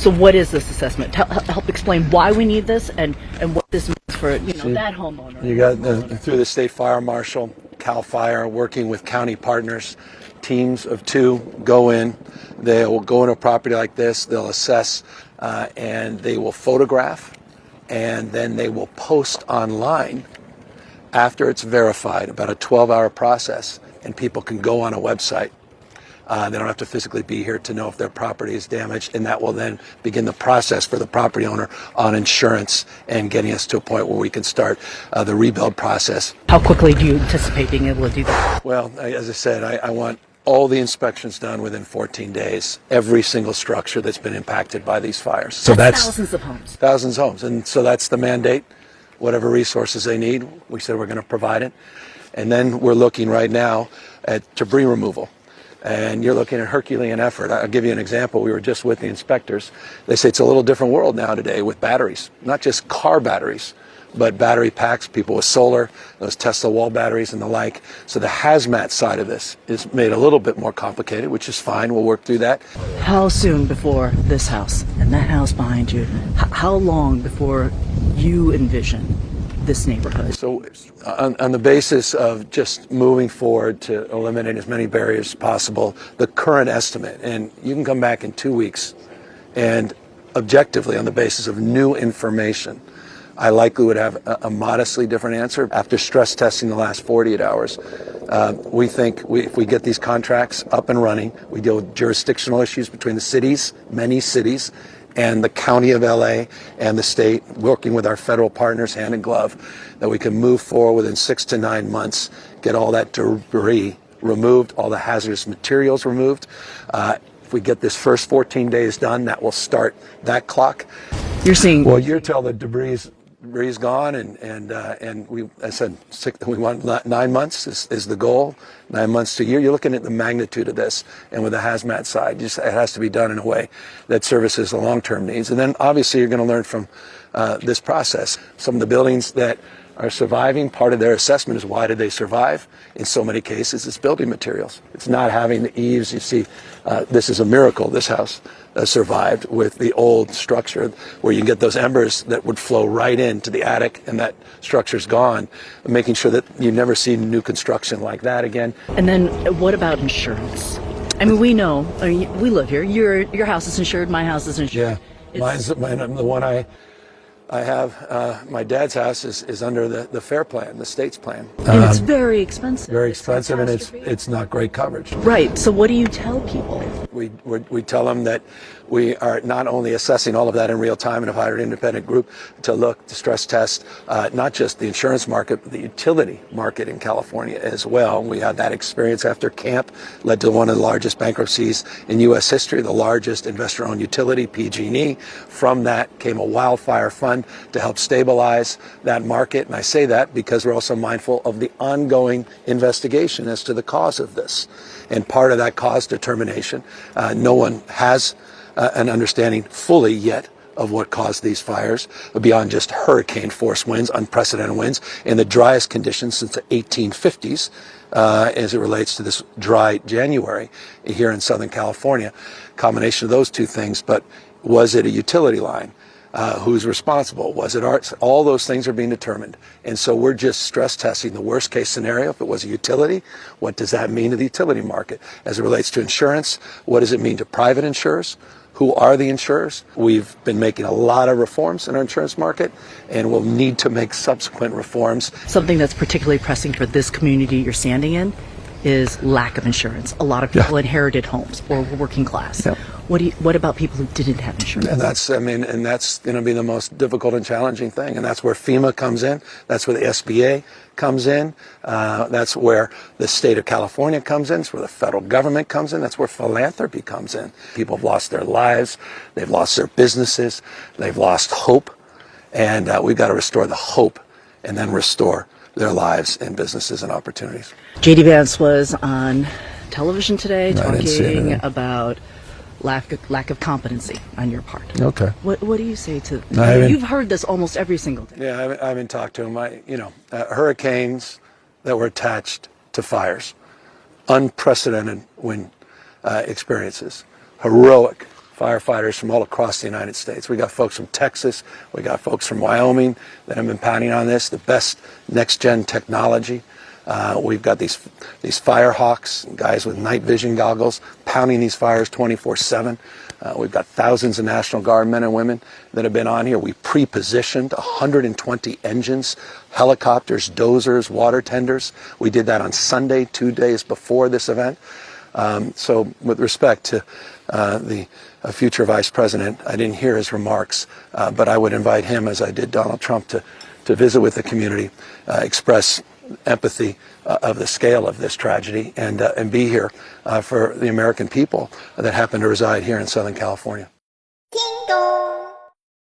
So what is this assessment? Help explain why we need this and what this means for that homeowner. You got through the state fire marshal, Cal Fire, working with county partners, teams of 2 go in. They will go into a property like this. They'll assess and they will photograph, and then they will post online after it's verified, about a 12-hour process, and people can go on a website. They don't have to physically be here to know if their property is damaged, and that will then begin the process for the property owner on insurance and getting us to a point where we can start the rebuild process. How quickly do you anticipate being able to do that? Well, as I said, I want all the inspections done within 14 days, every single structure that's been impacted by these fires. So that's thousands of homes. Thousands of homes, and so that's the mandate. Whatever resources they need, we said we're going to provide it. And then we're looking right now at debris removal. And you're looking at Herculean effort. I'll give you an example. We were just with the inspectors. They say it's a little different world now today with batteries, not just car batteries, but battery packs, people with solar, those Tesla wall batteries and the like. So the hazmat side of this is made a little bit more complicated, which is fine. We'll work through that. How soon before this house and that house behind you, how long before you envision this neighborhood? So on the basis of just moving forward to eliminate as many barriers as possible, the current estimate, and you can come back in 2 weeks and objectively on the basis of new information, I likely would have a modestly different answer. After stress testing the last 48 hours, we think if we get these contracts up and running, we deal with jurisdictional issues between the cities, many cities, and the county of LA and the state, working with our federal partners hand in glove, that we can move forward within 6 to 9 months, get all that debris removed, all the hazardous materials removed. If we get this first 14 days done, that will start that clock. You're seeing... Well, you're telling the debris is gone, and I said we want 9 months is the goal. 9 months to a year. You're looking at the magnitude of this, and with the hazmat side, it has to be done in a way that services the long-term needs. And then obviously you're going to learn from this process. Some of the buildings that are surviving, part of their assessment is why did they survive? In so many cases, it's building materials. It's not having the eaves. You see, this is a miracle. This house survived with the old structure where you can get those embers that would flow right into the attic, and that structure's gone, making sure that you never see new construction like that again. And then what about insurance? I mean, we know, we live here. Your house is insured, my house is insured. Yeah, the one I have, my dad's house is under the FAIR plan, the state's plan. And it's very expensive. Very expensive, and it's not great coverage. Right. So what do you tell people? We tell them that we are not only assessing all of that in real time and have hired an independent group to stress test not just the insurance market, but the utility market in California as well. We had that experience after Camp, led to one of the largest bankruptcies in U.S. history, the largest investor-owned utility, PG&E. From that came a wildfire fund to help stabilize that market. And I say that because we're also mindful of the ongoing investigation as to the cause of this. And part of that cause determination, no one has an understanding fully yet of what caused these fires beyond just hurricane force winds, unprecedented winds, in the driest conditions since the 1850s as it relates to this dry January here in Southern California. Combination of those two things, but was it a utility line? Who's responsible? Was it ours? All those things are being determined. And so we're just stress testing the worst case scenario. If it was a utility, what does that mean to the utility market? As it relates to insurance, what does it mean to private insurers? Who are the insurers? We've been making a lot of reforms in our insurance market, and we'll need to make subsequent reforms. Something that's particularly pressing for this community you're standing in is lack of insurance. A lot of people inherited homes or were working class. Yeah. What about people who didn't have insurance? And that's going to be the most difficult and challenging thing. And that's where FEMA comes in. That's where the SBA comes in. That's where the state of California comes in. That's where the federal government comes in. That's where philanthropy comes in. People have lost their lives. They've lost their businesses. They've lost hope. And we've got to restore the hope and then restore their lives and businesses and opportunities. J.D. Vance was on television today talking about lack of competency on your part. Okay. What do you say to? You've heard this almost every single day. Yeah, I haven't talked to him. Hurricanes that were attached to fires, unprecedented wind experiences, heroic firefighters from all across the United States. We got folks from Texas. We got folks from Wyoming that have been pounding on this, the best next-gen technology. We've got these fire hawks, guys with night vision goggles, pounding these fires 24/7. We've got thousands of National Guard men and women that have been on here. We pre-positioned 120 engines, helicopters, dozers, water tenders. We did that on Sunday, 2 days before this event. So with respect to the future vice president, I didn't hear his remarks, but I would invite him, as I did Donald Trump, to visit with the community, express empathy of the scale of this tragedy, and be here for the American people that happen to reside here in Southern California.